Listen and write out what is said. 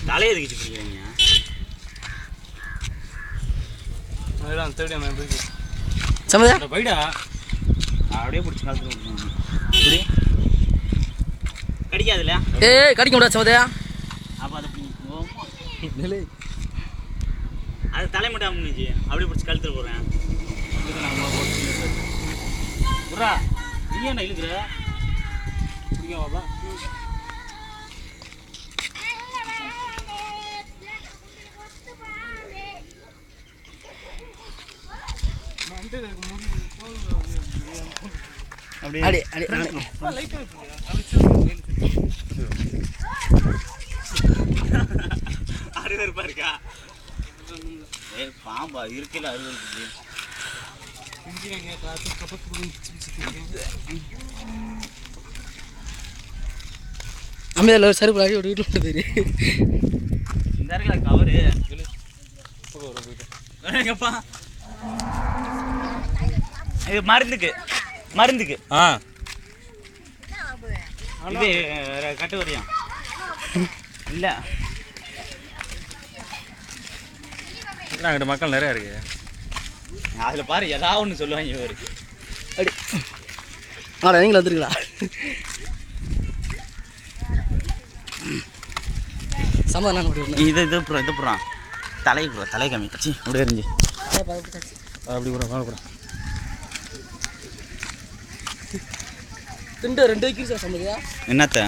தலையை எதுக்கு பிடிக்கிறீங்க? சமதா போயிடா அப்படியே பிடிச்சி காலத்துல கடிக்காதுல்ல? ஏய் கடிக்க முடியாது சமதையா. அப்போ அது தலை மட்டும் அமுனிச்சு அப்படியே பிடிச்சி கழுத்துல போடுறேன். புறா நீ என்ன இழுக்கிற? பிடிக்காமப்பா அறுவருப்பா இருக்கா? பாம்பா இருக்கல அறுவருக்கு அமைதியில் சருப்பு அடி ஒரு வீட்டில் போட்டு இந்த இருக்கல கவரு எங்கப்பா இது மருந்துக்கு மருந்துக்கு இது கட்டு வரையும் இல்லை அங்கிட்ட மக்கள் நிறையா இருக்கு. அதில் பாரு ஏதாவது ஒன்று சொல்லுவாங்க இவர். அப்படி நீங்களும் வந்துருங்களா? சமாதானம் இது புறான் தலை தலை கம்மி சி அப்படி எரிஞ்சு அப்படி கூட மேலே கூட திண்டு 2 வைக்கிறீங்க சமதியா என்னத்த